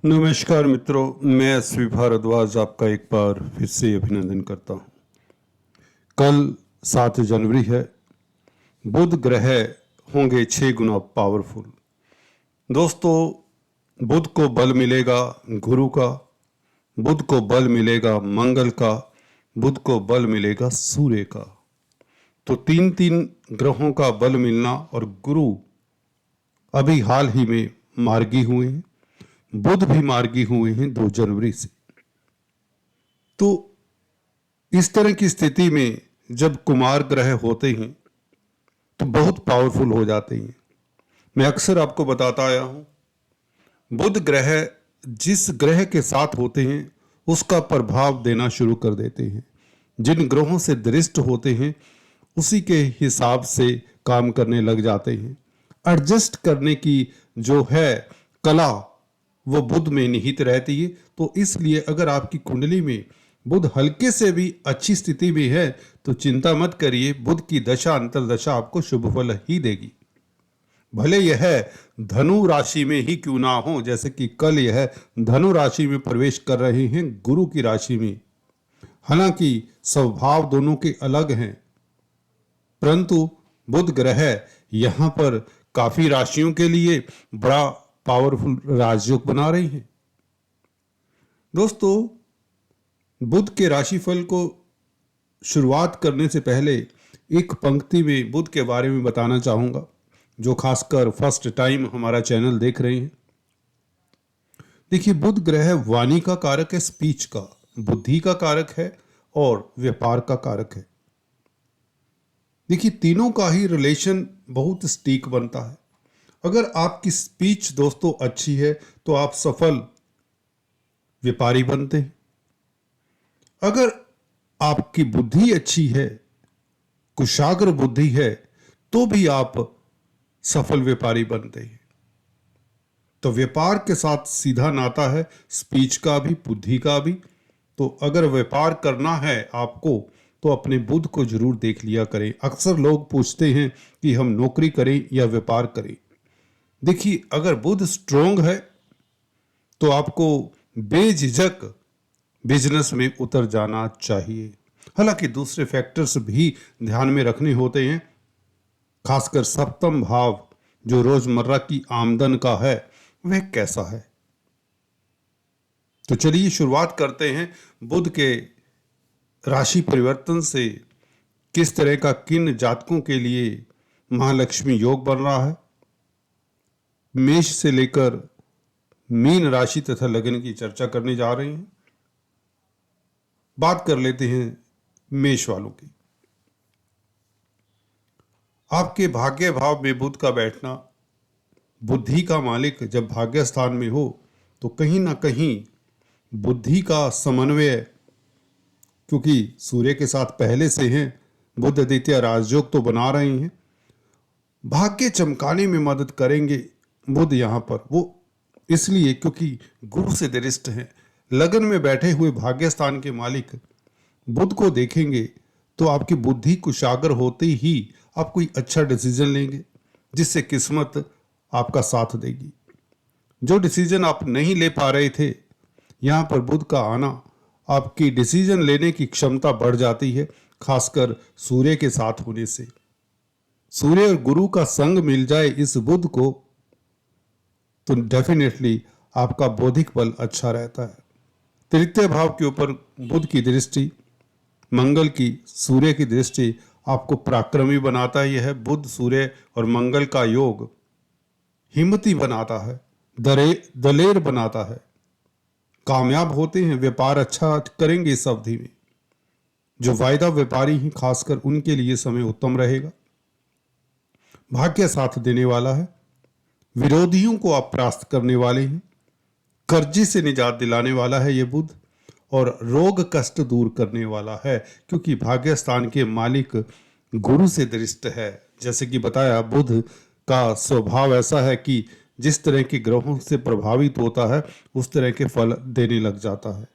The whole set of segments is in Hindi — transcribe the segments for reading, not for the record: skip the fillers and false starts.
नमस्कार मित्रों, मैं एसवी भारद्वाज आपका एक बार फिर से अभिनंदन करता हूँ। कल 7 जनवरी है। बुध ग्रह होंगे 6 गुना पावरफुल। दोस्तों, बुध को बल मिलेगा गुरु का, बुध को बल मिलेगा मंगल का, बुध को बल मिलेगा सूर्य का। तो तीन तीन ग्रहों का बल मिलना, और गुरु अभी हाल ही में मार्गी हुए हैं, बुध भी मार्गी हुए हैं 2 जनवरी से। तो इस तरह की स्थिति में जब कुमार ग्रह होते हैं तो बहुत पावरफुल हो जाते हैं। मैं अक्सर आपको बताता आया हूं, बुध ग्रह जिस ग्रह के साथ होते हैं उसका प्रभाव देना शुरू कर देते हैं। जिन ग्रहों से दृष्ट होते हैं उसी के हिसाब से काम करने लग जाते हैं। एडजस्ट करने की जो है कला वो बुध में निहित रहती है। तो इसलिए अगर आपकी कुंडली में बुध हल्के से भी अच्छी स्थिति में है तो चिंता मत करिए, बुध की दशा अंतरदशा आपको शुभ फल ही देगी। भले यह धनु राशि में ही क्यों ना हो, जैसे कि कल यह धनु राशि में प्रवेश कर रहे हैं गुरु की राशि में। हालांकि स्वभाव दोनों के अलग हैं, परंतु बुध ग्रह यहां पर काफी राशियों के लिए बड़ा पावरफुल राजयोग बना रही हैं। दोस्तों, बुध के राशिफल को शुरुआत करने से पहले एक पंक्ति में बुध के बारे में बताना चाहूंगा, जो खासकर फर्स्ट टाइम हमारा चैनल देख रहे हैं। देखिए, बुध ग्रह वाणी का कारक है, स्पीच का, बुद्धि का कारक है और व्यापार का कारक है। देखिए, तीनों का ही रिलेशन बहुत स्टीक बनता है। अगर आपकी स्पीच दोस्तों अच्छी है तो आप सफल व्यापारी बनते हैं। अगर आपकी बुद्धि अच्छी है, कुशाग्र बुद्धि है, तो भी आप सफल व्यापारी बनते हैं। तो व्यापार के साथ सीधा नाता है, स्पीच का भी बुद्धि का भी। तो अगर व्यापार करना है आपको तो अपने बुध को जरूर देख लिया करें। अक्सर लोग पूछते हैं कि हम नौकरी करें या व्यापार करें। देखिए, अगर बुध स्ट्रोंग है तो आपको बेझिझक बिजनेस में उतर जाना चाहिए। हालांकि दूसरे फैक्टर्स भी ध्यान में रखने होते हैं, खासकर सप्तम भाव जो रोजमर्रा की आमदन का है वह कैसा है। तो चलिए शुरुआत करते हैं बुध के राशि परिवर्तन से किस तरह का किन जातकों के लिए महालक्ष्मी योग बन रहा है। मेष से लेकर मीन राशि तथा लग्न की चर्चा करने जा रहे हैं। बात कर लेते हैं मेष वालों की। आपके भाग्य भाव में बुध का बैठना, बुद्धि का मालिक जब भाग्य स्थान में हो तो कहीं ना कहीं बुद्धि का समन्वय, क्योंकि सूर्य के साथ पहले से हैं, बुध द्वितीय राजयोग तो बना रहे हैं, भाग्य चमकाने में मदद करेंगे बुध यहां पर। वो इसलिए क्योंकि गुरु से दृष्ट हैं। लगन में बैठे हुए भाग्य स्थान के मालिक बुध को देखेंगे तो आपकी बुद्धि कुशाग्र होते ही आप कोई अच्छा डिसीजन लेंगे जिससे किस्मत आपका साथ देगी। जो डिसीजन आप नहीं ले पा रहे थे, यहाँ पर बुध का आना आपकी डिसीजन लेने की क्षमता बढ़ जाती है, खासकर सूर्य के साथ होने से। सूर्य और गुरु का संग मिल जाए इस बुध को तो डेफिनेटली आपका बौद्धिक बल अच्छा रहता है। तृतीय भाव के ऊपर बुध की दृष्टि, मंगल की, सूर्य की दृष्टि आपको पराक्रमी बनाता है। यह बुध सूर्य और मंगल का योग हिम्मती बनाता है, दलेर बनाता है, कामयाब होते हैं, व्यापार अच्छा करेंगे इस अवधि में। जो वायदा व्यापारी हैं खासकर उनके लिए समय उत्तम रहेगा। भाग्य साथ देने वाला है, विरोधियों को आप परास्त करने वाले हैं, कर्जे से निजात दिलाने वाला है ये बुध, और रोग कष्ट दूर करने वाला है क्योंकि भाग्य स्थान के मालिक गुरु से दृष्ट है। जैसे कि बताया, बुध का स्वभाव ऐसा है कि जिस तरह के ग्रहों से प्रभावित होता है उस तरह के फल देने लग जाता है।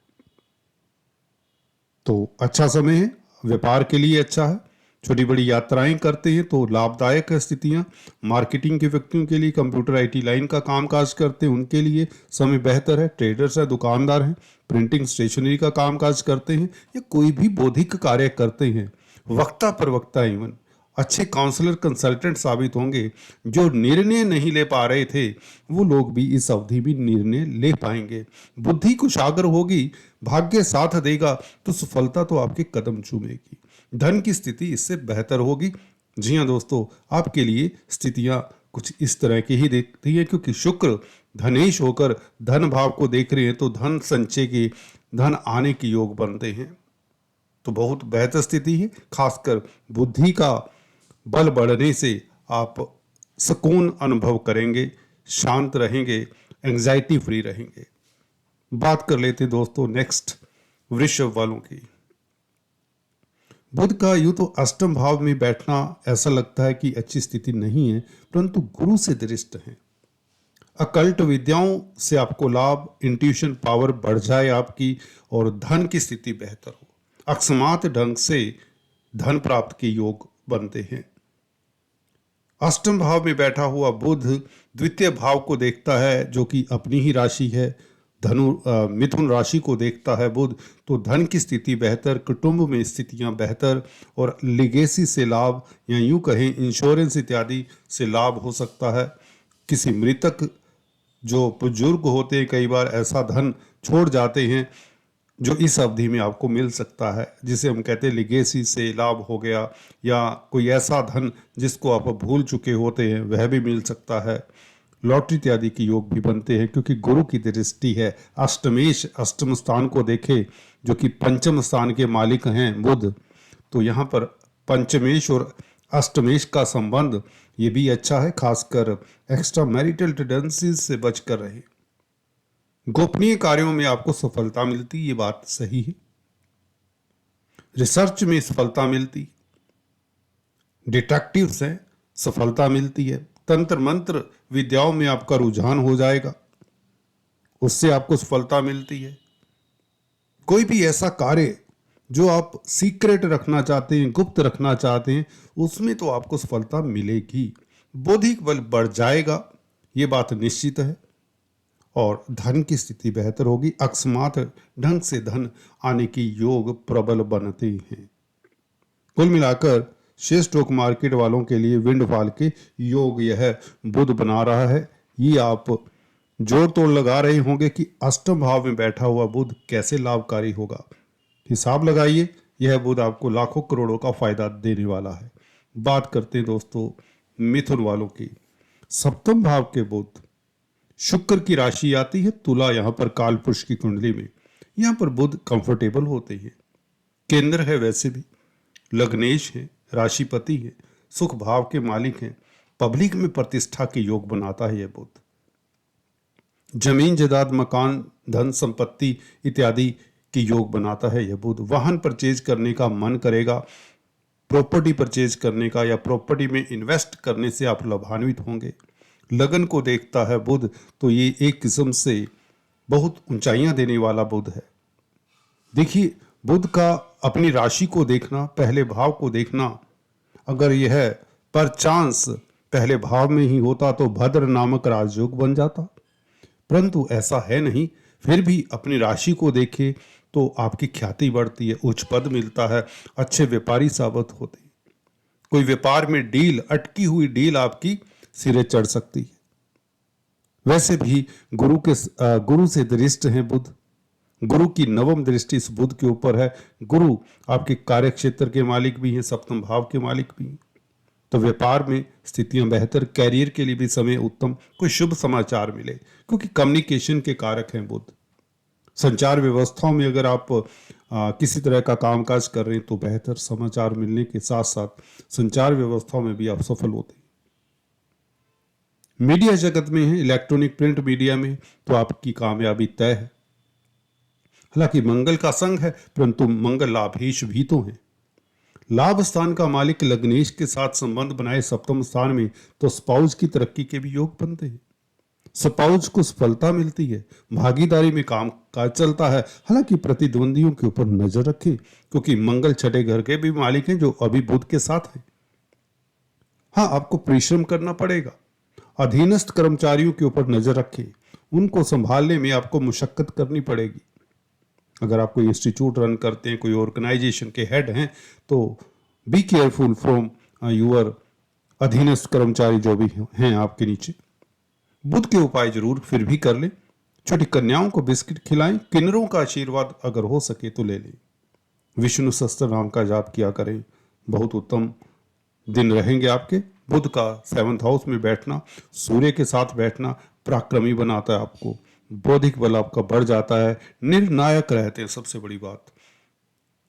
तो अच्छा समय है, व्यापार के लिए अच्छा है। छोटी बड़ी यात्राएं करते हैं तो लाभदायक है स्थितियां। मार्केटिंग के व्यक्तियों के लिए, कंप्यूटर आईटी लाइन का कामकाज करते हैं उनके लिए समय बेहतर है। ट्रेडर्स है, दुकानदार हैं, प्रिंटिंग स्टेशनरी का कामकाज करते हैं या कोई भी बौद्धिक कार्य करते हैं, वक्ता प्रवक्ता इवन अच्छे काउंसलर कंसल्टेंट साबित होंगे। जो निर्णय नहीं ले पा रहे थे वो लोग भी इस अवधि में निर्णय ले पाएंगे। बुद्धि कुशाग्र होगी, भाग्य साथ देगा तो सफलता तो आपके कदम चूमेगी। धन की स्थिति इससे बेहतर होगी। जी हाँ दोस्तों, आपके लिए स्थितियां कुछ इस तरह की ही दिखती है, क्योंकि शुक्र धनेश होकर धन भाव को देख रहे हैं तो धन संचय के, धन आने के योग बनते हैं। तो बहुत बेहतर स्थिति है। खासकर बुद्धि का बल बढ़ने से आप सुकून अनुभव करेंगे, शांत रहेंगे, एंजाइटी फ्री रहेंगे। बात कर लेते हैं दोस्तों नेक्स्ट वृषभ वालों की। बुध का यूं तो अष्टम भाव में बैठना ऐसा लगता है कि अच्छी स्थिति नहीं है, परंतु गुरु से दृष्ट है। अकल्ट विद्याओं से आपको लाभ, इंट्यूशन पावर बढ़ जाए आपकी और धन की स्थिति बेहतर हो। अकस्मात ढंग से धन प्राप्त के योग बनते हैं। अष्टम भाव में बैठा हुआ बुध द्वितीय भाव को देखता है जो कि अपनी ही राशि है। मिथुन राशि को देखता है बुध, तो धन की स्थिति बेहतर, कुटुंब में स्थितियां बेहतर और लिगेसी से लाभ या यूं कहें इंश्योरेंस इत्यादि से लाभ हो सकता है। किसी मृतक जो बुजुर्ग होते हैं कई बार ऐसा धन छोड़ जाते हैं जो इस अवधि में आपको मिल सकता है, जिसे हम कहते हैं लिगेसी से लाभ हो गया, या कोई ऐसा धन जिसको आप भूल चुके होते हैं वह भी मिल सकता है। लॉटरी इत्यादि के योग भी बनते हैं क्योंकि गुरु की दृष्टि है। अष्टमेश अष्टम स्थान को देखे जो कि पंचम स्थान के मालिक हैं बुध, तो यहाँ पर पंचमेश और अष्टमेश का संबंध ये भी अच्छा है। खासकर एक्स्ट्रा मैरिटल टेंडेंसीज से बचकर रहे। गोपनीय कार्यों में आपको सफलता मिलती, ये बात सही है। रिसर्च में सफलता मिलती, डिटेक्टिव से सफलता मिलती है। तंत्र मंत्र विद्याओं में आपका रुझान हो जाएगा, उससे आपको सफलता मिलती है। कोई भी ऐसा कार्य जो आप सीक्रेट रखना चाहते हैं, गुप्त रखना चाहते हैं, उसमें तो आपको सफलता मिलेगी। बौद्धिक बल बढ़ जाएगा, ये बात निश्चित है। और धन की स्थिति बेहतर होगी। अकस्मात ढंग से धन आने की योग प्रबल बनते हैं। कुल मिलाकर शेयर स्टॉक मार्केट वालों के लिए विंडफॉल के योग यह बुध बना रहा है। ये आप जोड़ तोड़ लगा रहे होंगे कि अष्टम भाव में बैठा हुआ बुध कैसे लाभकारी होगा। हिसाब लगाइए, यह बुध आपको लाखों करोड़ों का फायदा देने वाला है। बात करते हैं दोस्तों मिथुन वालों की। सप्तम भाव के बुध, शुक्र की राशि आती है तुला, यहां पर काल पुरुष की कुंडली में। यहां पर बुध कंफर्टेबल होते हैं, केंद्र है, वैसे भी लग्नेश है, राशिपति है, सुख भाव के मालिक हैं, पब्लिक में प्रतिष्ठा के योग बनाता है यह बुध। जमीन जायदाद, मकान, धन संपत्ति इत्यादि के योग बनाता है यह बुध। वाहन परचेज करने का मन करेगा, प्रॉपर्टी परचेज करने का या प्रॉपर्टी में इन्वेस्ट करने से आप लाभान्वित होंगे। लगन को देखता है बुध, तो ये एक किस्म से बहुत ऊंचाइयां देने वाला बुध है। देखिए, बुध का अपनी राशि को देखना, पहले भाव को देखना, अगर यह पर चांस पहले भाव में ही होता तो भद्र नामक राजयोग बन जाता, परंतु ऐसा है नहीं। फिर भी अपनी राशि को देखे तो आपकी ख्याति बढ़ती है, उच्च पद मिलता है, अच्छे व्यापारी साबित होते हैं। कोई व्यापार में डील, अटकी हुई डील आपकी सिरे चढ़ सकती है। वैसे भी गुरु से दृष्ट हैं बुध। गुरु की नवम दृष्टि इस बुध के ऊपर है। गुरु आपके कार्य क्षेत्र के मालिक भी हैं, सप्तम भाव के मालिक भी हैं। तो व्यापार में स्थितियां बेहतर, कैरियर के लिए भी समय उत्तम, कोई शुभ समाचार मिले, क्योंकि कम्युनिकेशन के कारक हैं बुध। संचार व्यवस्थाओं में अगर आप किसी तरह का कामकाज कर रहे हैं तो बेहतर समाचार मिलने के साथ साथ संचार व्यवस्थाओं में भी आप सफल होते हैं। मीडिया जगत में है, इलेक्ट्रॉनिक प्रिंट मीडिया में, तो आपकी कामयाबी तय है। हालांकि मंगल का संग है, परंतु मंगल लाभेश भी तो है। लाभ स्थान का मालिक लग्नेश के साथ संबंध बनाए सप्तम स्थान में, तो स्पाउस की तरक्की के भी योग बनते हैं। स्पाउस को सफलता मिलती है, भागीदारी में काम काज चलता है। हालांकि प्रतिद्वंदियों के ऊपर नजर रखें, क्योंकि मंगल छठे घर के भी मालिक हैं जो अभी बुध के साथ हैं। हाँ, आपको परिश्रम करना पड़ेगा। अधीनस्थ कर्मचारियों के ऊपर नजर रखें, उनको संभालने में आपको मुशक्कत करनी पड़ेगी। अगर आप कोई इंस्टीट्यूट रन करते हैं, कोई ऑर्गेनाइजेशन के हेड हैं, तो बी केयरफुल फ्रॉम यूअर अधीनस्थ कर्मचारी जो भी हैं आपके नीचे। बुध के उपाय जरूर फिर भी कर लें। छोटी कन्याओं को बिस्किट खिलाएं, किन्नरों का आशीर्वाद अगर हो सके तो ले लें। विष्णु सहस्त्र नाम का जाप किया करें, बहुत उत्तम दिन रहेंगे आपके। बुध का 7th हाउस में बैठना, सूर्य के साथ बैठना पराक्रमी बनाता है आपको, बौद्धिक बल आपका बढ़ जाता है, निर्णायक रहते हैं। सबसे बड़ी बात,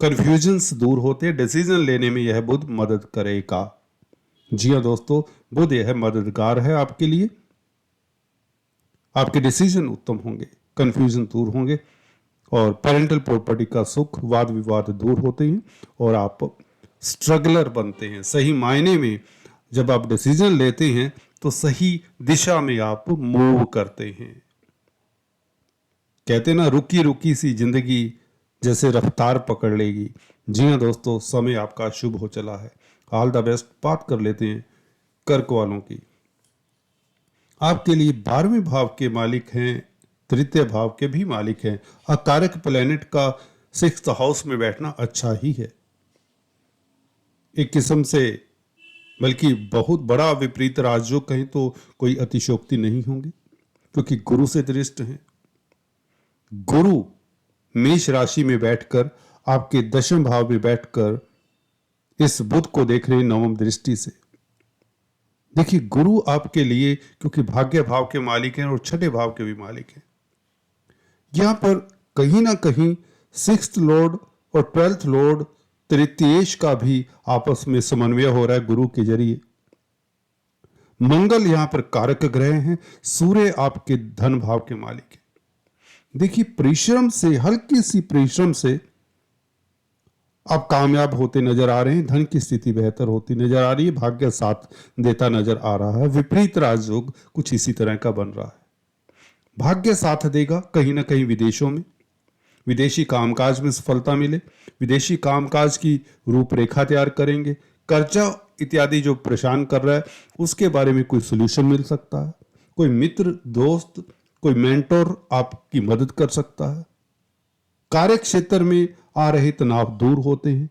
कंफ्यूजन्स दूर होते हैं, डिसीजन लेने में यह बुध मदद करेगा। जी हाँ दोस्तों, बुध यह मददगार है आपके लिए। आपके डिसीजन उत्तम होंगे, कंफ्यूजन दूर होंगे और पेरेंटल प्रॉपर्टी का सुख, वाद विवाद दूर होते हैं और आप स्ट्रगलर बनते हैं। सही मायने में जब आप डिसीजन लेते हैं तो सही दिशा में आप मूव करते हैं। कहते ना, रुकी रुकी सी जिंदगी जैसे रफ्तार पकड़ लेगी। जी हाँ दोस्तों, समय आपका शुभ हो चला है। All the best. बात कर लेते हैं कर्क वालों की। आपके लिए 12वें भाव के मालिक हैं, तृतीय भाव के भी मालिक हैं। अकारक प्लेनेट का 6th हाउस में बैठना अच्छा ही है। एक किस्म से बल्कि बहुत बड़ा विपरीत राजयोग कहें तो कोई अतिशोक्ति नहीं होगी, क्योंकि गुरु से दृष्ट हैं। गुरु मेष राशि में बैठकर आपके 10वें भाव में बैठकर इस बुध को देख रहे हैं 9वीं दृष्टि से। देखिए, गुरु आपके लिए क्योंकि भाग्य भाव के मालिक हैं और छठे भाव के भी मालिक हैं, यहां पर कहीं ना कहीं 6th लॉर्ड और 12th लॉर्ड तृतीयेश का भी आपस में समन्वय हो रहा है गुरु के जरिए। मंगल यहां पर कारक ग्रह हैं, सूर्य आपके धन भाव के मालिक है। देखिए, परिश्रम से, हल्की सी परिश्रम से आप कामयाब होते नजर आ रहे हैं, धन की स्थिति बेहतर होती नजर आ रही है, भाग्य साथ देता नजर आ रहा है। विपरीत राजयोग कुछ इसी तरह का बन रहा है। भाग्य साथ देगा कहीं ना कहीं विदेशों में, विदेशी कामकाज में सफलता मिले, विदेशी कामकाज की रूपरेखा तैयार करेंगे। कर्जा इत्यादि जो परेशान कर रहा है उसके बारे में कोई सोल्यूशन मिल सकता है। कोई मित्र, दोस्त, कोई मेंटोर आपकी मदद कर सकता है। कार्य क्षेत्र में आ रहे तनाव दूर होते हैं,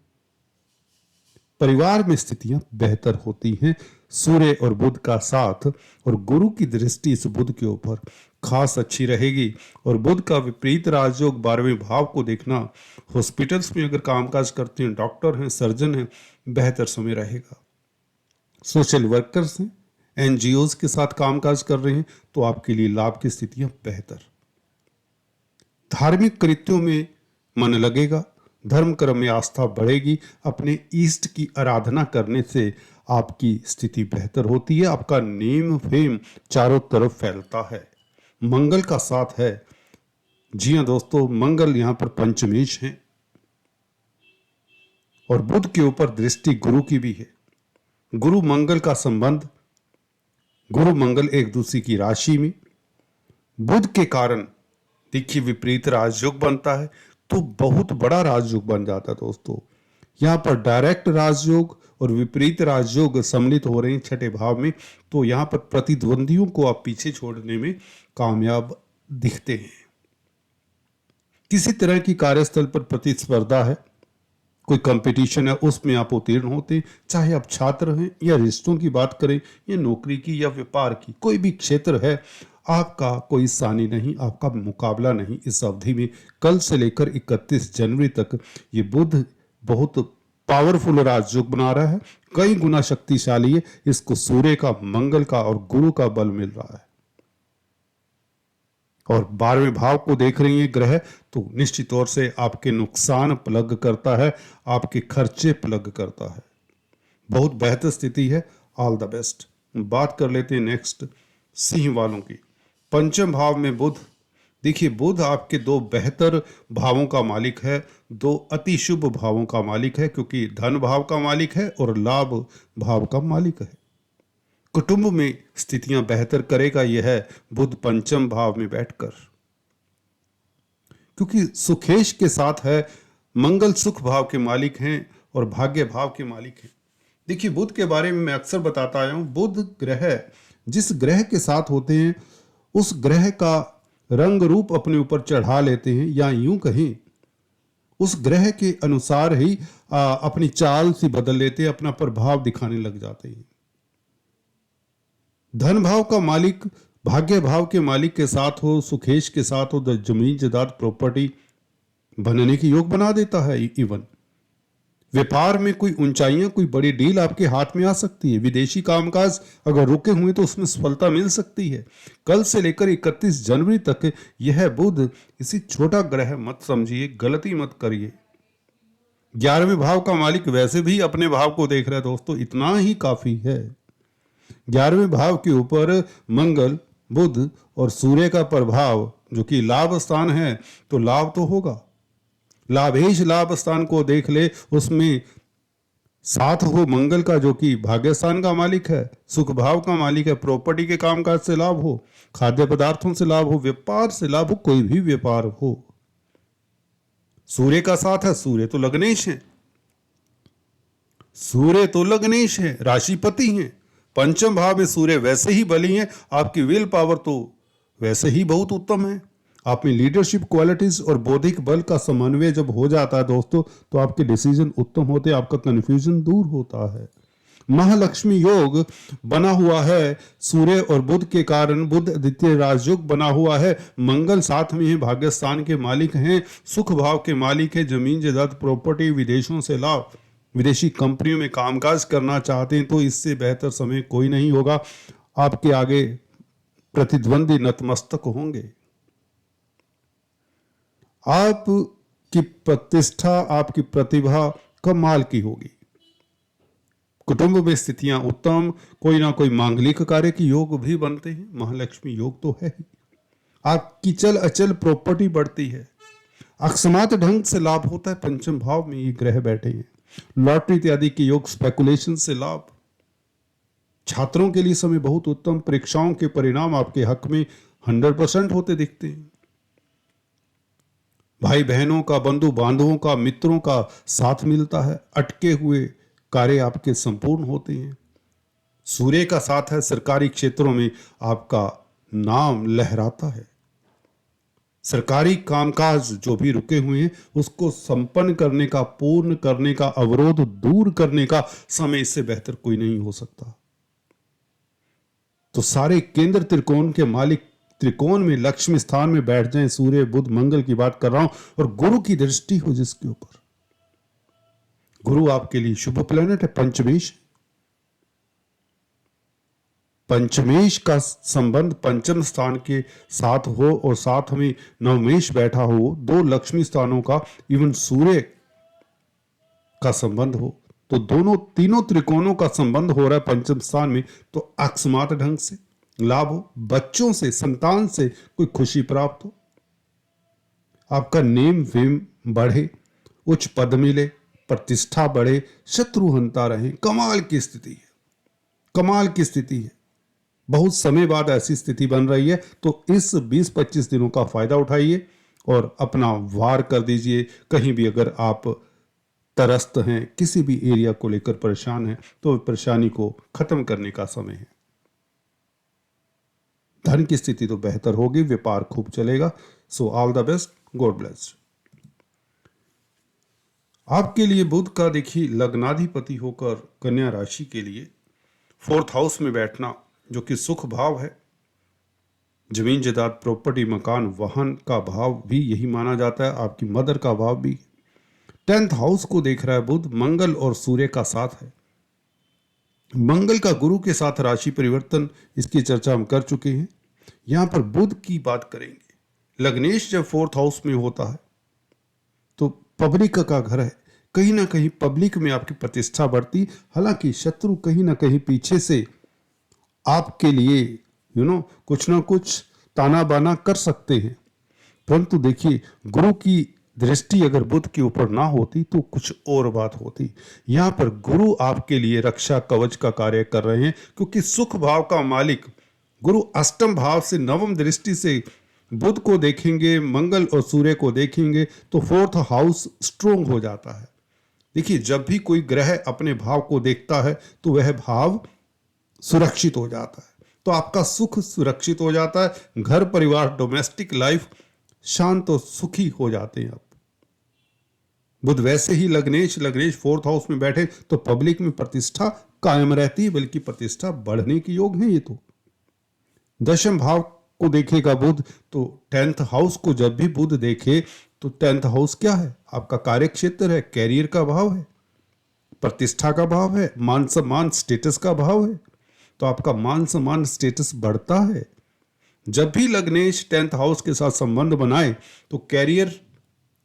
परिवार में स्थितियां बेहतर होती हैं। सूर्य और बुध का साथ और गुरु की दृष्टि इस बुध के ऊपर खास अच्छी रहेगी। और बुध का विपरीत राजयोग 12वें भाव को देखना, हॉस्पिटल्स में अगर कामकाज करते हैं, डॉक्टर हैं, सर्जन हैं, बेहतर समय रहेगा। सोशल वर्कर्स हैं, एनजीओज के साथ कामकाज कर रहे हैं तो आपके लिए लाभ की स्थितियां बेहतर। धार्मिक कृत्यों में मन लगेगा, धर्म कर्म में आस्था बढ़ेगी। अपने ईष्ट की आराधना करने से आपकी स्थिति बेहतर होती है, आपका नेम फेम चारों तरफ फैलता है। मंगल का साथ है। जी हाँ दोस्तों, मंगल यहां पर पंचमेश है और बुध के ऊपर दृष्टि गुरु की भी है। गुरु मंगल का संबंध, गुरु मंगल एक दूसरे की राशि में, बुध के कारण देखिए विपरीत राजयोग बनता है तो बहुत बड़ा राजयोग बन जाता है दोस्तों। यहां पर डायरेक्ट राजयोग और विपरीत राजयोग सम्मिलित हो रहे हैं छठे भाव में, तो यहां पर प्रतिद्वंदियों को आप पीछे छोड़ने में कामयाब दिखते हैं। किसी तरह की कार्यस्थल पर प्रतिस्पर्धा है, कोई कंपटीशन है, उसमें आप उत्तीर्ण होते हैं। चाहे आप छात्र हैं या रिश्तों की बात करें या नौकरी की या व्यापार की, कोई भी क्षेत्र है, आपका कोई सानी नहीं, आपका मुकाबला नहीं इस अवधि में। कल से लेकर 31 जनवरी तक ये बुध बहुत पावरफुल राजयोग बना रहा है, कई गुना शक्तिशाली है। इसको सूर्य का, मंगल का और गुरु का बल मिल रहा है और 12वें भाव को देख रही है ग्रह, तो निश्चित तौर से आपके नुकसान प्लग करता है, आपके खर्चे प्लग करता है। बहुत बेहतर स्थिति है। All the best. बात कर लेते हैं नेक्स्ट सिंह वालों की। पंचम भाव में बुध। देखिए, बुध आपके दो बेहतर भावों का मालिक है, दो अति शुभ भावों का मालिक है, क्योंकि धन भाव का मालिक है और लाभ भाव का मालिक है। कुटुंब में स्थितियां बेहतर करेगा यह बुध पंचम भाव में बैठकर, क्योंकि सुखेश के साथ है। मंगल सुख भाव के मालिक हैं और भाग्य भाव के मालिक हैं। देखिए, बुध के बारे में मैं अक्सर बताता आया हूं, बुध ग्रह जिस ग्रह के साथ होते हैं उस ग्रह का रंग रूप अपने ऊपर चढ़ा लेते हैं, या यूं कहें उस ग्रह के अनुसार ही अपनी चाल सी बदल लेते हैं, अपना प्रभाव दिखाने लग जाते हैं। धन भाव का मालिक भाग्य भाव के मालिक के साथ हो, सुखेश के साथ हो, जमीन जायदाद प्रॉपर्टी बनने की योग बना देता है। इवन व्यापार में कोई ऊंचाइयां, कोई बड़ी डील आपके हाथ में आ सकती है। विदेशी कामकाज अगर रुके हुए तो उसमें सफलता मिल सकती है। कल से लेकर 31 जनवरी तक यह बुध इसी छोटा ग्रह मत समझिए, गलती मत करिए। 11वें भाव का मालिक वैसे भी अपने भाव को देख रहा है दोस्तों, इतना ही काफी है। 11वें भाव के ऊपर मंगल, बुध और सूर्य का प्रभाव, जो कि लाभ स्थान है, तो लाभ तो होगा। लाभेश लाभ स्थान को देख ले, उसमें साथ हो मंगल का, जो कि भाग्य स्थान का मालिक है, सुख भाव का मालिक है। प्रॉपर्टी के कामकाज से लाभ हो, खाद्य पदार्थों से लाभ हो, व्यापार से लाभ हो, कोई भी व्यापार हो। सूर्य का साथ है, सूर्य तो लग्नेश है, सूर्य तो लग्नेश है, राशिपति हैं। पंचम भाव में सूर्य वैसे ही बली हैं, आपकी विल पावर तो वैसे ही बहुत उत्तम है। आप में लीडरशिप क्वालिटीज और बौद्धिक बल का समन्वय जब हो जाता है दोस्तों, तो आपके डिसीजन उत्तम होते हैं, आपका कंफ्यूजन दूर होता है। महालक्ष्मी योग बना हुआ है सूर्य और बुध के कारण, बुध द्वितीय राजयोग बना हुआ है। मंगल साथ में है, भाग्य स्थान के मालिक हैं, सुख भाव के मालिक है। जमीन जायदाद प्रॉपर्टी, विदेशों से लाभ, विदेशी कंपनियों में कामकाज करना चाहते हैं तो इससे बेहतर समय कोई नहीं होगा। आपके आगे प्रतिद्वंदी नतमस्तक होंगे। आपकी प्रतिष्ठा, आपकी प्रतिभा कमाल की होगी। कुटुंब में स्थितियां उत्तम, कोई ना कोई मांगलिक कार्य की योग भी बनते हैं। महालक्ष्मी योग तो है ही। आपकी चल अचल प्रॉपर्टी बढ़ती है, अकस्मात ढंग से लाभ होता है। पंचम भाव में ये ग्रह बैठे हैं। लॉटरी इत्यादि के योग, स्पेकुलेशन से लाभ। छात्रों के लिए समय बहुत उत्तम। परीक्षाओं के परिणाम आपके हक में 100% होते दिखते हैं। भाई बहनों का, बंधु बांधवों का, मित्रों का साथ मिलता है। अटके हुए कार्य आपके संपूर्ण होते हैं। सूर्य का साथ है, सरकारी क्षेत्रों में आपका नाम लहराता है। सरकारी कामकाज जो भी रुके हुए हैं उसको संपन्न करने का, पूर्ण करने का, अवरोध दूर करने का समय इससे बेहतर कोई नहीं हो सकता। तो सारे केंद्र त्रिकोण के मालिक त्रिकोण में लक्ष्मी स्थान में बैठ जाएं, सूर्य बुध मंगल की बात कर रहा हूं, और गुरु की दृष्टि हो जिसके ऊपर। गुरु आपके लिए शुभ प्लेनेट है। पंचमेश, पंचमेश का संबंध पंचम स्थान के साथ हो और साथ में नवमेश बैठा हो, दो लक्ष्मी स्थानों का, इवन सूर्य का संबंध हो, तो दोनों तीनों त्रिकोणों का संबंध हो रहा है पंचम स्थान में, तो अकस्मात ढंग से लाभ हो। बच्चों से, संतान से कोई खुशी प्राप्त हो। आपका नेम वेम बढ़े, उच्च पद मिले, प्रतिष्ठा बढ़े, शत्रु हंता रहे। कमाल की स्थिति है, कमाल की स्थिति है। बहुत समय बाद ऐसी स्थिति बन रही है, तो इस 20-25 दिनों का फायदा उठाइए और अपना वार कर दीजिए। कहीं भी अगर आप त्रस्त हैं, किसी भी एरिया को लेकर परेशान हैं, तो परेशानी को खत्म करने का समय है। धन की स्थिति तो बेहतर होगी, व्यापार खूब चलेगा। सो all the best, God bless. आपके लिए बुध का देखिए लग्नाधिपति होकर कन्या राशि के लिए 4th हाउस में बैठना, जो कि सुख भाव है। जमीन जायदाद प्रॉपर्टी मकान वाहन का भाव भी यही माना जाता है। आपकी मदर का भाव भी 10th हाउस को देख रहा है बुध। मंगल और सूर्य का साथ है। मंगल का गुरु के साथ राशि परिवर्तन, इसकी चर्चा हम कर चुके हैं। यहां पर बुध की बात करेंगे। लग्नेश जब 4th हाउस में होता है तो पब्लिक का घर है, कहीं ना कहीं पब्लिक में आपकी प्रतिष्ठा बढ़ती। हालांकि शत्रु कहीं ना कहीं पीछे से आपके लिए कुछ ना कुछ ताना बाना कर सकते हैं, परंतु देखिए गुरु की दृष्टि अगर बुध के ऊपर ना होती तो कुछ और बात होती। यहाँ पर गुरु आपके लिए रक्षा कवच का कार्य कर रहे हैं, क्योंकि सुख भाव का मालिक गुरु अष्टम भाव से नवम दृष्टि से बुध को देखेंगे, मंगल और सूर्य को देखेंगे तो फोर्थ हाउस स्ट्रोंग हो जाता है। देखिए, जब भी कोई ग्रह अपने भाव को देखता है तो वह भाव सुरक्षित हो जाता है, तो आपका सुख सुरक्षित हो जाता है, घर परिवार डोमेस्टिक लाइफ शांत और सुखी हो जाते हैं आप। बुध वैसे ही लग्नेश फोर्थ हाउस में बैठे तो पब्लिक में प्रतिष्ठा कायम रहती है, बल्कि प्रतिष्ठा बढ़ने के योग है। ये तो दशम भाव को देखेगा बुध, तो 10th हाउस को जब भी बुध देखे तो 10th हाउस क्या है? आपका कार्य क्षेत्र है, कैरियर का भाव है, प्रतिष्ठा का भाव है, मान सम्मान स्टेटस का भाव है। तो आपका मान सम्मान स्टेटस बढ़ता है। जब भी लग्नेश 10th हाउस के साथ संबंध बनाए तो कैरियर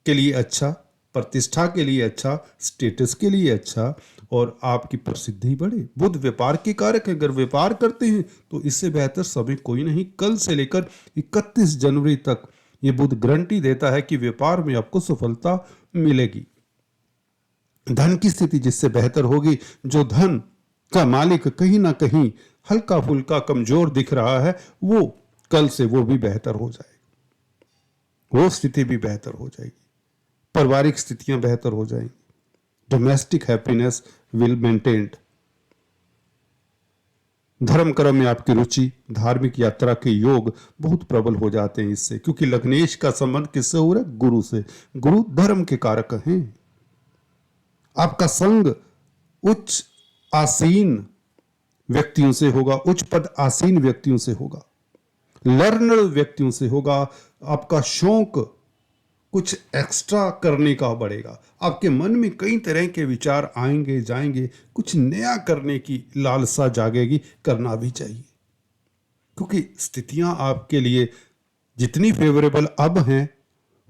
के लिए अच्छा, प्रतिष्ठा के लिए अच्छा, स्टेटस के लिए अच्छा, और आपकी प्रसिद्धि बढ़े। बुध व्यापार के कारक है, अगर व्यापार करते हैं तो इससे बेहतर समय कोई नहीं। कल से लेकर 31 जनवरी तक ये बुध गारंटी देता है कि व्यापार में आपको सफलता मिलेगी। धन की स्थिति जिससे बेहतर होगी, जो धन का मालिक कहीं ना कहीं हल्का फुल्का कमजोर दिख रहा है, वो कल से वो भी बेहतर हो जाएगी, वो स्थिति भी बेहतर हो जाएगी, पारिवारिक स्थितियां बेहतर हो जाएंगी, डोमेस्टिक हैप्पीनेस विल मेंटेन्ड। धर्म कर्म में आपकी रुचि, धार्मिक यात्रा के योग बहुत प्रबल हो जाते हैं इससे, क्योंकि लग्नेश का संबंध किससे हो रहा है? गुरु से। गुरु धर्म के कारक हैं। आपका संग उच्च आसीन व्यक्तियों से होगा, उच्च पद आसीन व्यक्तियों से होगा, लर्नर व्यक्तियों से होगा। आपका शौक कुछ एक्स्ट्रा करने का बढ़ेगा। आपके मन में कई तरह के विचार आएंगे जाएंगे, कुछ नया करने की लालसा जागेगी, करना भी चाहिए, क्योंकि स्थितियां आपके लिए जितनी फेवरेबल अब हैं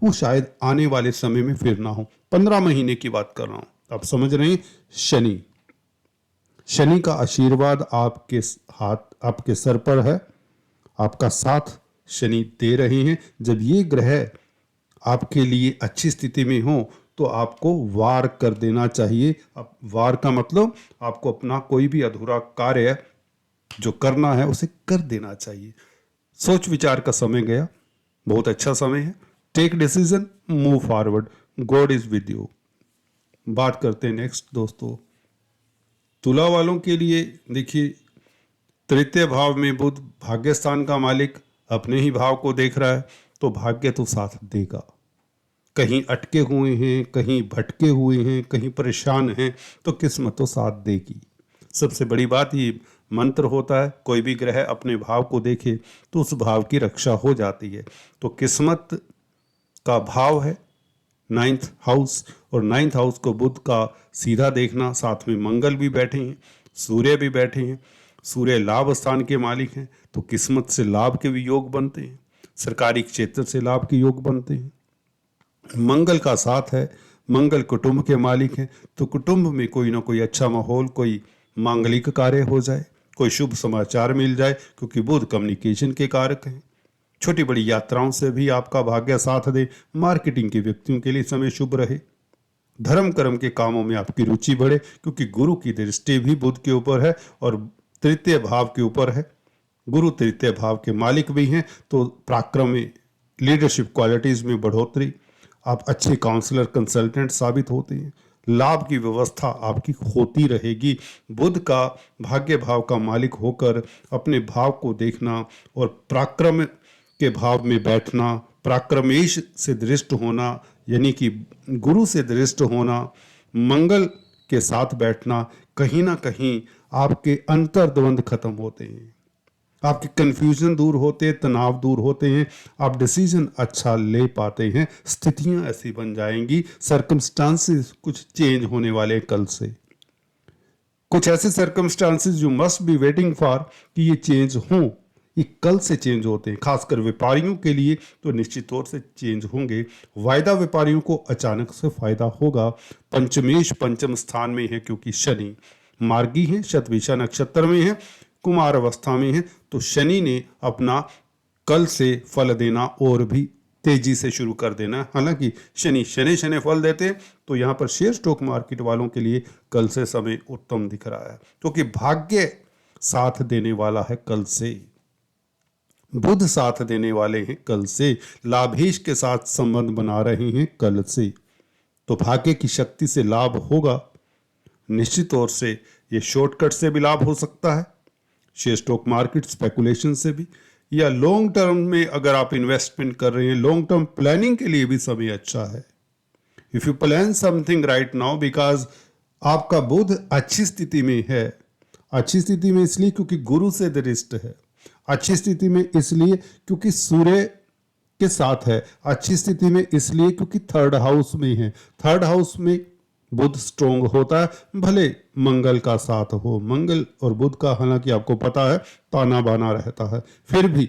वो शायद आने वाले समय में फिर ना हो। 15 महीने की बात कर रहा हूं, आप समझ रहे हैं। शनि का आशीर्वाद आपके हाथ, आपके सर पर है, आपका साथ शनि दे रहे हैं। जब ये ग्रह आपके लिए अच्छी स्थिति में हो तो आपको वार कर देना चाहिए। अब वार का मतलब आपको अपना कोई भी अधूरा कार्य जो करना है उसे कर देना चाहिए। सोच विचार का समय गया, बहुत अच्छा समय है। Take decision, move forward, God is with you. बात करते हैं नेक्स्ट दोस्तों, तुला वालों के लिए। देखिए, तृतीय भाव में बुध भाग्य स्थान का मालिक अपने ही भाव को देख रहा है, तो भाग्य तो साथ देगा। कहीं अटके हुए हैं, कहीं भटके हुए हैं, कहीं परेशान हैं, तो किस्मत तो साथ देगी। सबसे बड़ी बात ये मंत्र होता है, कोई भी ग्रह अपने भाव को देखे तो उस भाव की रक्षा हो जाती है। तो किस्मत का भाव है 9th हाउस, और 9th हाउस को बुध का सीधा देखना, साथ में मंगल भी बैठे हैं, सूर्य भी बैठे हैं। सूर्य लाभ स्थान के मालिक हैं, तो किस्मत से लाभ के भी योग बनते हैं, सरकारी क्षेत्र से लाभ के योग बनते हैं। मंगल का साथ है, मंगल कुटुंब के मालिक हैं, तो कुटुंब में कोई ना कोई अच्छा माहौल, कोई मांगलिक कार्य हो जाए, कोई शुभ समाचार मिल जाए, क्योंकि बुध कम्युनिकेशन के कारक हैं। छोटी बड़ी यात्राओं से भी आपका भाग्य साथ दे। मार्केटिंग के व्यक्तियों के लिए समय शुभ रहे। धर्म कर्म के कामों में आपकी रुचि बढ़े, क्योंकि गुरु की दृष्टि भी बुध के ऊपर है और तृतीय भाव के ऊपर है। गुरु तृतीय भाव के मालिक भी हैं, तो पराक्रम में, लीडरशिप क्वालिटीज में बढ़ोतरी, आप अच्छे काउंसलर कंसल्टेंट साबित होते हैं। लाभ की व्यवस्था आपकी होती रहेगी। बुध का भाग्य भाव का मालिक होकर अपने भाव को देखना और पराक्रम के भाव में बैठना, पराक्रमेश से दृष्ट होना, यानी कि गुरु से दृष्ट होना, मंगल के साथ बैठना, कहीं ना कहीं आपके अंतर्द्वंद खत्म होते हैं, आपके कंफ्यूजन दूर होते हैं, तनाव दूर होते हैं, आप डिसीजन अच्छा ले पाते हैं। स्थितियां ऐसी बन जाएंगी, सर्कमस्टांसेस कुछ चेंज होने वाले कल से, कुछ ऐसे सर्कमस्टांसेस जो मस्ट बी वेटिंग फॉर कि ये चेंज हों, ये कल से चेंज होते हैं। खासकर व्यापारियों के लिए तो निश्चित तौर से चेंज होंगे। वायदा व्यापारियों को अचानक से फायदा होगा। पंचमेश पंचम स्थान में है, क्योंकि शनि मार्गी है, शतभिषा नक्षत्र में है, कुमार अवस्था में है, तो शनि ने अपना कल से फल देना और भी तेजी से शुरू कर देना। हालांकि शनि शनि शनि फल देते हैं, तो यहाँ पर शेयर स्टॉक मार्केट वालों के लिए कल से समय उत्तम दिख रहा है, क्योंकि भाग्य साथ देने वाला है कल से, बुध साथ देने वाले हैं कल से, लाभेश के साथ संबंध बना रहे हैं कल से, तो भाग्य की शक्ति से लाभ होगा। निश्चित तौर से ये शॉर्टकट से भी लाभ हो सकता है, शेयर स्टॉक मार्केट स्पेकुलेशन से भी, या लॉन्ग टर्म में अगर आप इन्वेस्टमेंट कर रहे हैं, लॉन्ग टर्म प्लानिंग के लिए भी समय अच्छा है। If you plan something right now, because आपका बुध अच्छी स्थिति में है। अच्छी स्थिति में इसलिए क्योंकि गुरु से दृष्ट है, अच्छी स्थिति में इसलिए क्योंकि सूर्य के साथ है, अच्छी स्थिति में इसलिए क्योंकि थर्ड हाउस में है। थर्ड हाउस में बुध स्ट्रोंग होता है, भले मंगल का साथ हो। मंगल और बुध का हालांकि आपको पता है ताना बाना रहता है, फिर भी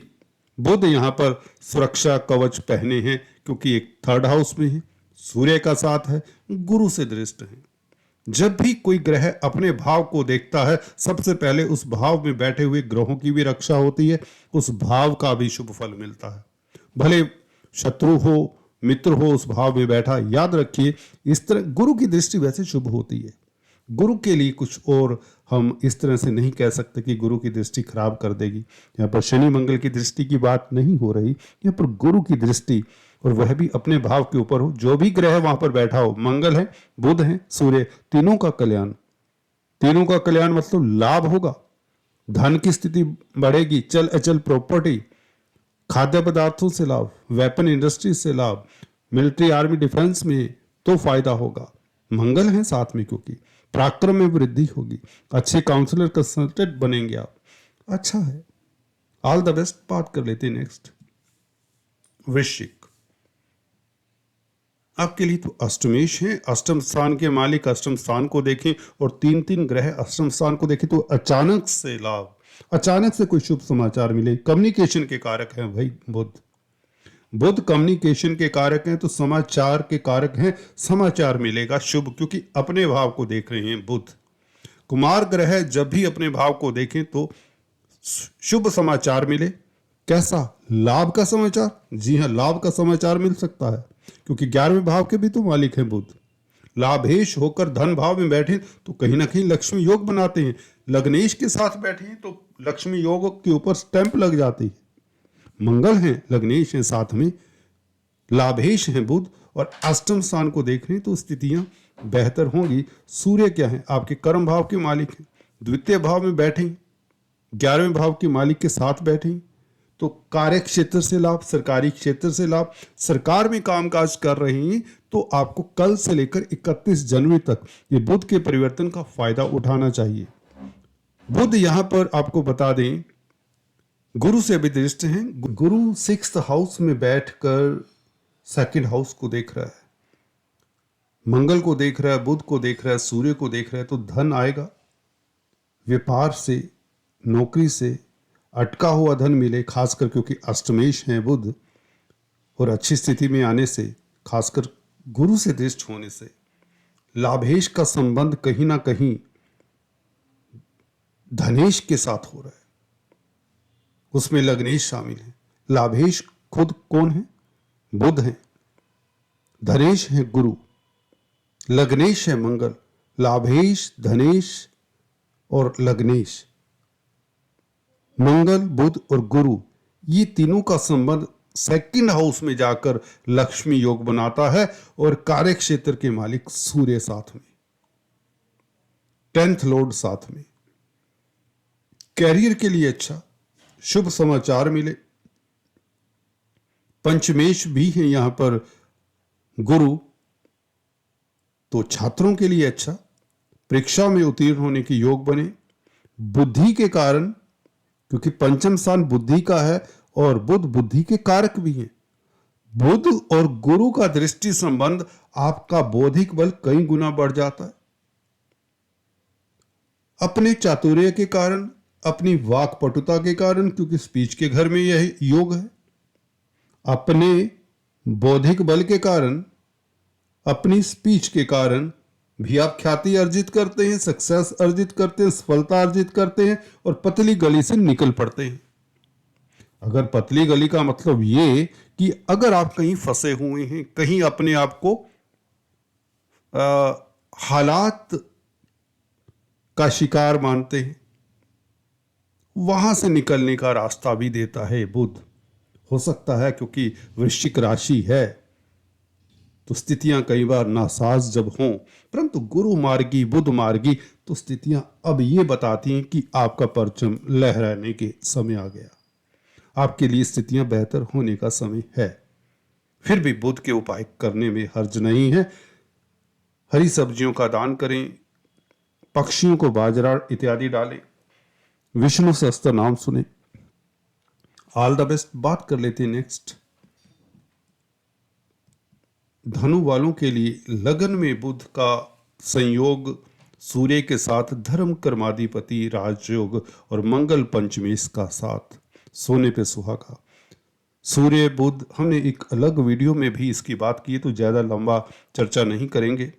बुध यहाँ पर सुरक्षा कवच पहने हैं, क्योंकि एक थर्ड हाउस में है, सूर्य का साथ है, गुरु से दृष्ट है। जब भी कोई ग्रह अपने भाव को देखता है, सबसे पहले उस भाव में बैठे हुए ग्रहों की भी रक्षा होती है, उस भाव का भी शुभ फल मिलता है। भले शत्रु हो मित्र हो उस भाव में बैठा, याद रखिए इस तरह गुरु की दृष्टि वैसे शुभ होती है। गुरु के लिए कुछ और हम इस तरह से नहीं कह सकते कि गुरु की दृष्टि खराब कर देगी। यहाँ पर शनि मंगल की दृष्टि की बात नहीं हो रही, यहाँ पर गुरु की दृष्टि, और वह भी अपने भाव के ऊपर हो। जो भी ग्रह वहां पर बैठा हो, मंगल है, बुध है, सूर्य, तीनों का कल्याण। तीनों का कल्याण मतलब लाभ होगा, धन की स्थिति बढ़ेगी, चल अचल प्रॉपर्टी, खाद्य पदार्थों से लाभ, वेपन इंडस्ट्री से लाभ, मिलिट्री आर्मी डिफेंस में तो फायदा होगा। मंगल है साथ में, क्योंकि पराक्रम में वृद्धि होगी, अच्छे काउंसलर कंसल्टेंट बनेंगे आप, अच्छा है। All the best. बात कर लेते हैं नेक्स्ट, वृश्चिक। आपके लिए तो अष्टमेश है, अष्टम स्थान के मालिक अष्टम स्थान को देखें और तीन तीन ग्रह अष्टम स्थान को देखें तो अचानक से लाभ, अचानक से कोई शुभ समाचार मिले। कम्युनिकेशन के कारक हैं भाई बुध, बुध कम्युनिकेशन के कारक हैं, तो समाचार के कारक हैं, समाचार मिलेगा शुभ, क्योंकि अपने भाव को देख रहे हैं बुध। कुमार ग्रह जब भी अपने भाव को देखें तो शुभ समाचार मिले। कैसा? लाभ का समाचार। जी हाँ, लाभ का समाचार मिल सकता है, क्योंकि 11वें भाव के भी तो मालिक हैं बुध। लाभेश होकर धन भाव में बैठे तो कहीं ना कहीं लक्ष्मी योग बनाते हैं। लग्नेश के साथ बैठे हैं तो लक्ष्मी योग के ऊपर स्टैंप लग जाती है। मंगल हैं, लग्नेश हैं, साथ में लाभेश हैं बुध, और अष्टम स्थान को देख रहे हैं तो स्थितियां बेहतर होंगी। सूर्य क्या है? आपके कर्म भाव के मालिक हैं, द्वितीय भाव में बैठे, 11वें भाव के मालिक के साथ बैठे, तो कार्य क्षेत्र से लाभ, सरकारी क्षेत्र से लाभ, सरकार में कामकाज कर रहे हैं तो आपको कल से लेकर 31 जनवरी तक ये बुध के परिवर्तन का फायदा उठाना चाहिए। बुध यहां पर आपको बता दें गुरु से भी दृष्ट हैं। गुरु 6th हाउस में बैठकर 2nd हाउस को देख रहा है, मंगल को देख रहा है, बुध को देख रहा है, सूर्य को देख रहा है, तो धन आएगा, व्यापार से, नौकरी से अटका हुआ धन मिले, खासकर क्योंकि अष्टमेश है बुध, और अच्छी स्थिति में आने से, खासकर गुरु से दृष्ट होने से, लाभेश का संबंध कहीं ना कहीं धनेश के साथ हो रहा है, उसमें लग्नेश शामिल है। लाभेश खुद कौन है? बुध है, धनेश है गुरु, लग्नेश है मंगल। लाभेश, धनेश और लग्नेश, मंगल, बुध और गुरु, ये तीनों का संबंध 2nd हाउस में जाकर लक्ष्मी योग बनाता है, और कार्य क्षेत्र के मालिक सूर्य साथ में, 10th लॉर्ड साथ में। कैरियर के लिए अच्छा, शुभ समाचार मिले। पंचमेश भी है यहां पर गुरु, तो छात्रों के लिए अच्छा, परीक्षा में उत्तीर्ण होने के योग बने। बुद्धि के कारण, क्योंकि पंचम स्थान बुद्धि का है और बुध बुद्धि के कारक भी हैं, बुध और गुरु का दृष्टि संबंध आपका बौद्धिक बल कई गुना बढ़ जाता है। अपने चातुर्य के कारण, अपनी वाक पटुता के कारण, क्योंकि स्पीच के घर में यह योग है, अपने बौद्धिक बल के कारण, अपनी स्पीच के कारण भी आप ख्याति अर्जित करते हैं, सक्सेस अर्जित करते हैं, सफलता अर्जित करते हैं, और पतली गली से निकल पड़ते हैं। अगर पतली गली का मतलब ये कि अगर आप कहीं फंसे हुए हैं, कहीं अपने आप को हालात का शिकार मानते हैं, वहां से निकलने का रास्ता भी देता है बुध। हो सकता है क्योंकि वृश्चिक राशि है तो स्थितियां कई बार नासाज जब हों, परंतु गुरु मार्गी बुध मार्गी तो स्थितियां अब ये बताती हैं कि आपका परचम लहराने के समय आ गया, आपके लिए स्थितियां बेहतर होने का समय है। फिर भी बुध के उपाय करने में हर्ज नहीं है। हरी सब्जियों का दान करें, पक्षियों को बाजरा इत्यादि डालें, विष्णु सहस्त्र नाम सुने। All the best. बात कर लेते हैं नेक्स्ट धनु वालों के लिए। लगन में बुध का संयोग सूर्य के साथ धर्म कर्माधिपति राजयोग और मंगल पंचमेश का साथ, सोने पे सुहागा। सूर्य बुध, हमने एक अलग वीडियो में भी इसकी बात की, तो ज़्यादा लंबा चर्चा नहीं करेंगे।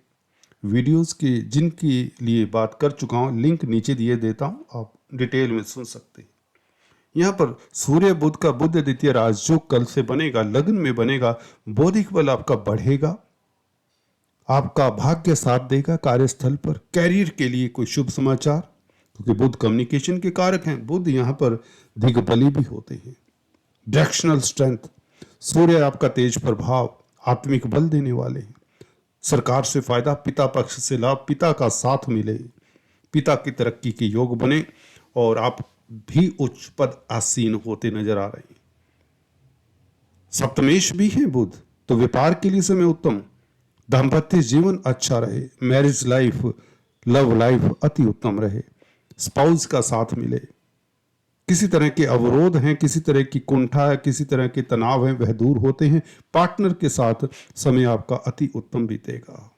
वीडियोस के जिनके लिए बात कर चुका हूँ लिंक नीचे दिए देता हूँ, आप डिटेल में सुन सकते हैं। यहाँ पर सूर्य बुध का बुध द्वितीय राजयोग कल से बनेगा, लगन में बनेगा, बौद्धिक बल आपका बढ़ेगा, आपका भाग्य साथ देगा कार्यस्थल पर। कैरियर के लिए कोई शुभ समाचार, क्योंकि बुध कम्युनिकेशन के कारक हैं। बुध यहाँ पर दिग्बली भी होते हैं। डायरेक्शनल स्ट्रेंथ, सूर्य आपका तेज प्रभाव, आत्मिक बल देने वाले हैं। सरकार से फायदा, पिता पक्ष से लाभ, पिता का साथ मिले, पिता की तरक्की के योग बने और आप भी उच्च पद आसीन होते नजर आ रहे हैं। सप्तमेश भी है बुध, तो व्यापार के लिए समय उत्तम, दाम्पत्य जीवन अच्छा रहे, मैरिज लाइफ, लव लाइफ अति उत्तम रहे, स्पाउस का साथ मिले, किसी तरह के अवरोध हैं, किसी तरह की कुंठा है, किसी तरह के तनाव हैं, वह दूर होते हैं। पार्टनर के साथ समय आपका अति उत्तम बीतेगा।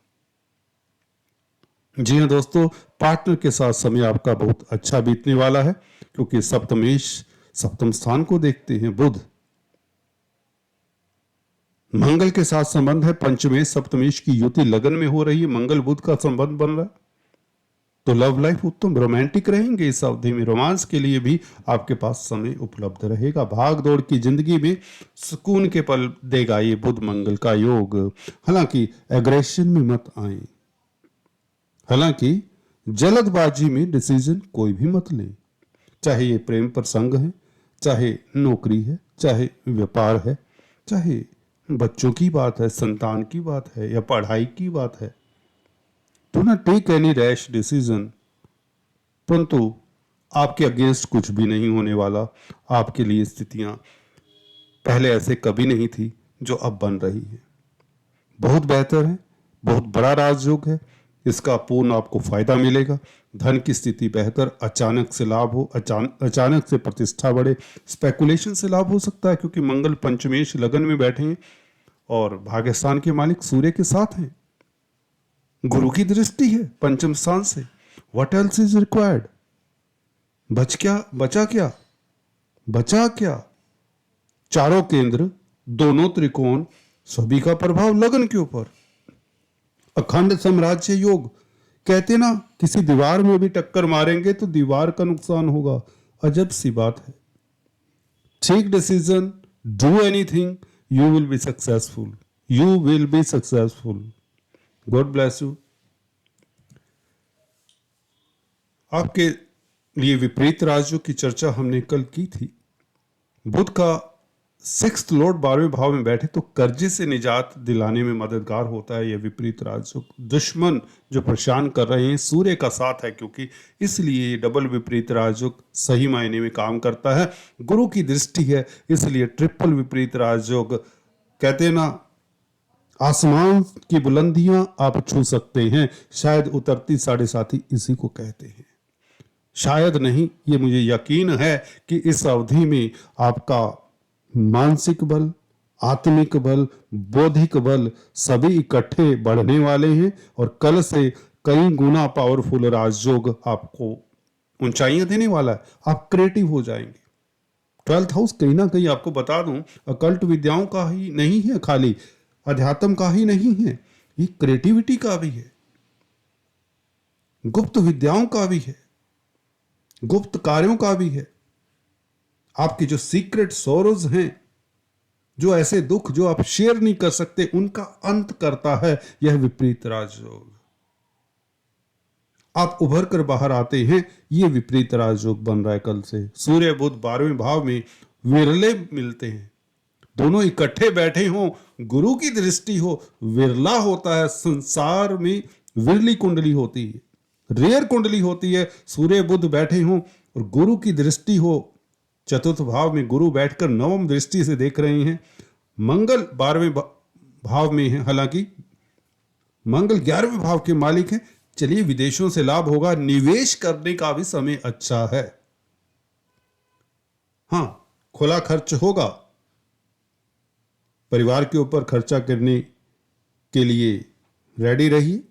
जी हाँ दोस्तों, पार्टनर के साथ समय आपका बहुत अच्छा बीतने वाला है, क्योंकि सप्तमेश सप्तम स्थान को देखते हैं बुध। मंगल के साथ संबंध है, पंचमेश सप्तमेश की युति लगन में हो रही है, मंगल बुध का संबंध बन रहा है, तो लव लाइफ उत्तम, रोमांटिक रहेंगे इस अवधि में। रोमांस के लिए भी आपके पास समय उपलब्ध रहेगा। भाग दौड़ की जिंदगी में सुकून के पल देगा ये बुध मंगल का योग। हालांकि एग्रेशन में मत आए, हालांकि जल्दबाजी में डिसीजन कोई भी मत लें, चाहे ये प्रेम प्रसंग है, चाहे नौकरी है, चाहे व्यापार है, चाहे बच्चों की बात है, संतान की बात है या पढ़ाई की बात है। Do not take any rash decision, परंतु आपके अगेंस्ट कुछ भी नहीं होने वाला। आपके लिए स्थितियां पहले ऐसे कभी नहीं थी जो अब बन रही है, बहुत बेहतर है, बहुत बड़ा राजयोग है, इसका पूर्ण आपको फायदा मिलेगा। धन की स्थिति बेहतर, अचानक से लाभ हो, अचानक से प्रतिष्ठा बढ़े, स्पेकुलेशन से लाभ हो सकता है, क्योंकि मंगल पंचमेश लगन में बैठे हैं और भाग्यस्थान के मालिक सूर्य के साथ हैं। गुरु की दृष्टि है पंचम स्थान से। What else is required? बचा क्या? चारों केंद्र, दोनों त्रिकोण, सभी का प्रभाव लगन के ऊपर। अखंड साम्राज्य योग, कहते ना किसी दीवार में भी टक्कर मारेंगे तो दीवार का नुकसान होगा। अजब सी बात है। Take decision, do anything, you will be successful, you will be successful. God bless you. आपके लिए विपरीत राजयोग की चर्चा हमने कल की थी। बुध का सिक्स्थ लॉर्ड 12वें भाव में बैठे तो कर्जे से निजात दिलाने में मददगार होता है यह विपरीत राजयोग। दुश्मन जो परेशान कर रहे हैं, सूर्य का साथ है, क्योंकि इसलिए डबल विपरीत राजयोग सही मायने में काम करता है। गुरु की दृष्टि है, इसलिए ट्रिपल विपरीत राजयोग। कहते हैं ना, आसमान की बुलंदियां आप छू सकते हैं, शायद उतरती 7.5 इसी को कहते हैं। शायद नहीं, ये मुझे यकीन है कि इस अवधि में आपका मानसिक बल, आत्मिक बल, बौद्धिक बल सभी इकट्ठे बढ़ने वाले हैं और कल से कई गुना पावरफुल राजयोग आपको ऊंचाइयां देने वाला है। आप क्रिएटिव हो जाएंगे। 12th हाउस कहीं ना कहीं आपको बता दूं, अकल्ट विद्याओं का ही नहीं है, खाली अध्यात्म का ही नहीं है, ये क्रिएटिविटी का भी है, गुप्त विद्याओं का भी है, गुप्त कार्यों का भी है। आपके जो सीक्रेट सोर्स हैं जो ऐसे दुख जो आप शेयर नहीं कर सकते उनका अंत करता है यह विपरीत राजयोग। आप उभर कर बाहर आते हैं, ये विपरीत राजयोग बन रहा है कल से। सूर्य बुध 12वें भाव में विरले मिलते हैं, दोनों इकट्ठे बैठे हों, गुरु की दृष्टि हो, विरला होता है। संसार में विरली कुंडली होती है, रेयर कुंडली होती है। सूर्य बुध बैठे हों और गुरु की दृष्टि हो, चतुर्थ भाव में गुरु बैठकर नवम दृष्टि से देख रहे हैं। मंगल 12वें भाव में है, हालांकि मंगल 11वें भाव के मालिक हैं। चलिए, विदेशों से लाभ होगा, निवेश करने का भी समय अच्छा है। हां, खुला खर्च होगा, परिवार के ऊपर खर्चा करने के लिए रेडी रहिए,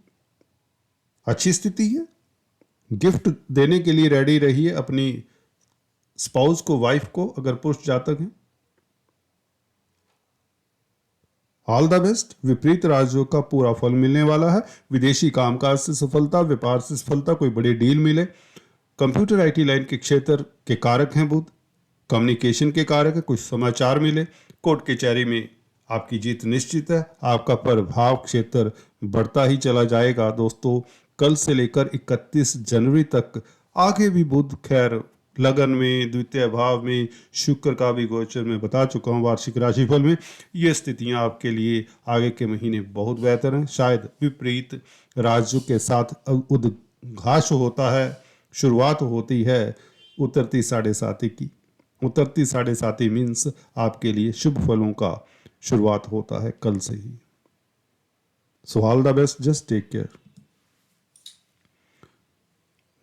अच्छी स्थिति है। गिफ्ट देने के लिए रेडी रहिए अपनी स्पाउस को, वाइफ को, अगर पुरुष जातक है। All the best. विपरीत राजयोग का पूरा फल मिलने वाला है। विदेशी कामकाज से सफलता, व्यापार से सफलता, कोई बड़ी डील मिले। कंप्यूटर आईटी लाइन के क्षेत्र के कारक हैं बुध, कम्युनिकेशन के कारक है, कुछ समाचार मिले। कोर्ट कचहरी में आपकी जीत निश्चित है। आपका प्रभाव क्षेत्र बढ़ता ही चला जाएगा दोस्तों। कल से लेकर 31 जनवरी तक आगे भी बुध, खैर लगन में, द्वितीय भाव में, शुक्र का भी गोचर में बता चुका हूँ वार्षिक राशिफल में। ये स्थितियां आपके लिए आगे के महीने बहुत बेहतर हैं। शायद विपरीत राजयोग के साथ उद्घाष होता है, शुरुआत होती है उतरती 7.5 की। उतरती 7.5 मीन्स आपके लिए शुभ फलों का शुरुआत होता है कल से ही। So all the best, just take care.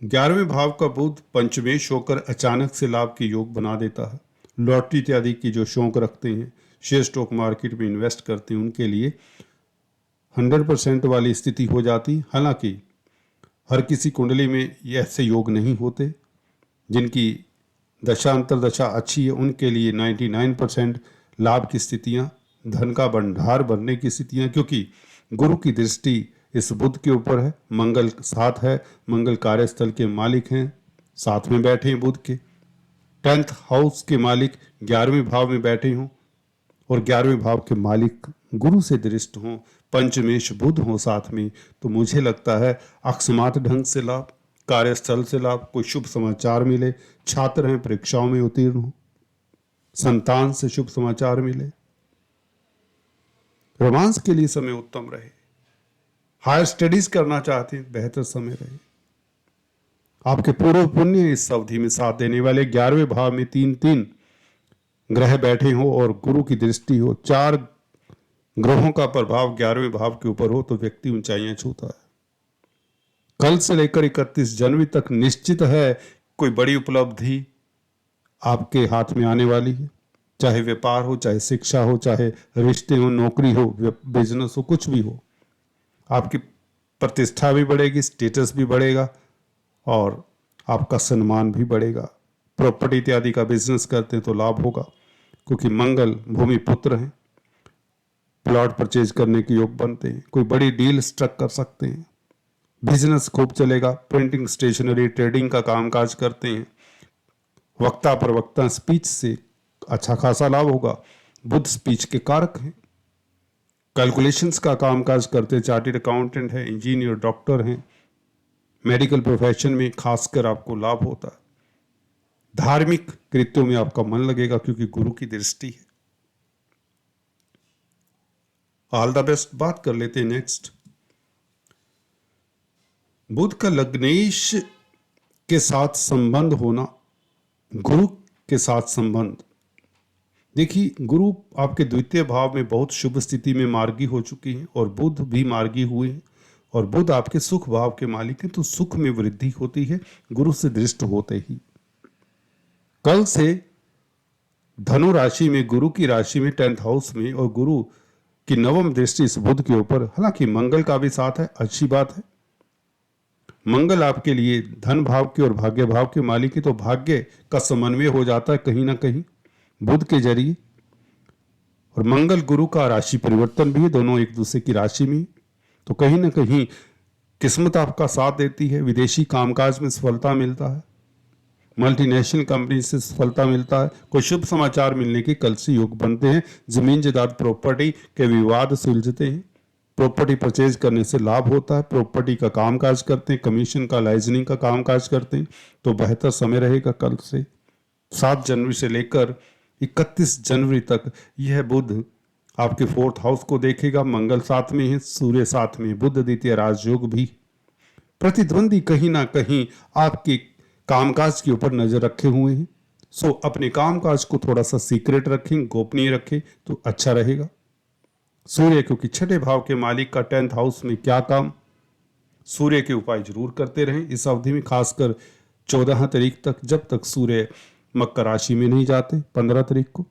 11वें भाव का बुध पंचमेश होकर अचानक से लाभ के योग बना देता है। लॉटरी इत्यादि की जो शौक रखते हैं, शेयर स्टॉक मार्केट में इन्वेस्ट करते हैं, उनके लिए 100% वाली स्थिति हो जाती। हालांकि हर किसी कुंडली में ये ऐसे योग नहीं होते। जिनकी दशा अंतरदशा अच्छी है उनके लिए 99% लाभ की स्थितियां, धन का भंडार बनने की स्थितियां, क्योंकि गुरु की दृष्टि इस बुध के ऊपर है। मंगल साथ है, मंगल कार्यस्थल के मालिक हैं, साथ में बैठे हैं बुध के। 10th हाउस के मालिक 11वें भाव में बैठे हों और 11वें भाव के मालिक गुरु से दृष्ट हों, पंचमेश बुध हों साथ में, तो मुझे लगता है अकस्मात ढंग से लाभ, कार्यस्थल से लाभ, कोई शुभ समाचार मिले। छात्र हैं, परीक्षाओं में उत्तीर्ण हो, संतान से शुभ समाचार मिले। रोमांस के लिए समय उत्तम रहे। हायर स्टडीज करना चाहते हैं, बेहतर समय रहे। आपके पूर्व पुण्य इस अवधि में साथ देने वाले। 11वें भाव में 3 ग्रह बैठे हो और गुरु की दृष्टि हो, 4 ग्रहों का प्रभाव 11वें भाव के ऊपर हो, तो व्यक्ति ऊंचाइयां छूता है। कल से लेकर 31 जनवरी तक निश्चित है कोई बड़ी उपलब्धि आपके हाथ में आने वाली है। चाहे व्यापार हो, चाहे शिक्षा हो, चाहे रिश्ते हो, नौकरी हो, बिजनेस हो, कुछ भी हो। आपकी प्रतिष्ठा भी बढ़ेगी, स्टेटस भी बढ़ेगा और आपका सम्मान भी बढ़ेगा। प्रॉपर्टी इत्यादि का बिजनेस करते हैं तो लाभ होगा, क्योंकि मंगल भूमि पुत्र हैं। प्लॉट परचेज करने के योग बनते हैं। कोई बड़ी डील स्ट्रक कर सकते हैं। बिजनेस खूब चलेगा। प्रिंटिंग, स्टेशनरी, ट्रेडिंग का कामकाज करते हैं, वक्ता प्रवक्ता, स्पीच से अच्छा खासा लाभ होगा। बुध स्पीच के कारक हैं। कैलकुलेशंस का कामकाज करते हैं, चार्टेड अकाउंटेंट है, इंजीनियर, डॉक्टर हैं, मेडिकल प्रोफेशन में खासकर आपको लाभ होता है। धार्मिक कृत्यों में आपका मन लगेगा क्योंकि गुरु की दृष्टि है। All the best. बात कर लेते हैं नेक्स्ट। बुध का लग्नेश के साथ संबंध होना, गुरु के साथ संबंध। देखिए, गुरु आपके द्वितीय भाव में बहुत शुभ स्थिति में मार्गी हो चुकी है और बुध भी मार्गी हुए हैं और बुध आपके सुख भाव के मालिक हैं, तो सुख में वृद्धि होती है गुरु से दृष्ट होते ही। कल से धनु राशि में, गुरु की राशि में, 10th हाउस में, और गुरु की नवम दृष्टि इस बुध के ऊपर। हालांकि मंगल का भी साथ है, अच्छी बात है। मंगल आपके लिए धन भाव के और भाग्य भाव के मालिक है, तो भाग्य का समन्वय हो जाता है कहीं ना कहीं बुध के जरिए। और मंगल गुरु का राशि परिवर्तन भी है, दोनों एक दूसरे की राशि में, तो कहीं ना कहीं किस्मत आपका साथ देती है। विदेशी कामकाज में सफलता मिलता है। मल्टीनेशनल कंपनी से सफलता मिलता है। कोई शुभ समाचार मिलने के कल से योग बनते हैं। जमीन जायदाद प्रॉपर्टी के विवाद सुलझते हैं। प्रॉपर्टी परचेज करने से लाभ होता है। प्रॉपर्टी का कामकाज करते हैं, कमीशन का, लाइजनिंग का कामकाज करते हैं तो बेहतर समय रहेगा कल से। 7 जनवरी से लेकर 31 जनवरी तक यह बुध आपके 4th हाउस को देखेगा। मंगल 7 में है, सूर्य 7 में, बुध द्वितीय राजयोग भी। प्रतिद्वंदी कहीं ना कहीं आपके कामकाज के ऊपर नजर रखे हुए हैं। सो अपने कामकाज को थोड़ा सा सीक्रेट रखें, गोपनीय रखें तो अच्छा रहेगा। सूर्य क्योंकि 6ठे भाव के मालिक का 10th हाउस में क्या काम, सूर्य के उपाय जरूर करते रहें इस अवधि में, खासकर 14 तारीख तक, जब तक सूर्य मकर राशि में नहीं जाते 15 तारीख को।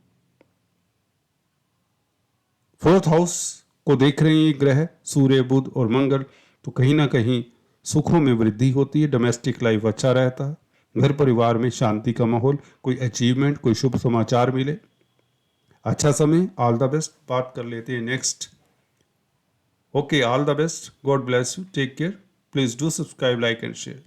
4th हाउस को देख रहे हैं ये ग्रह सूर्य, बुध और मंगल, तो कहीं ना कहीं सुखों में वृद्धि होती है, डोमेस्टिक लाइफ अच्छा रहता है, घर परिवार में शांति का माहौल, कोई अचीवमेंट, कोई शुभ समाचार मिले, अच्छा समय। All the best. बात कर लेते हैं next. Okay, all the best, God bless you, take care, please do subscribe, like and share.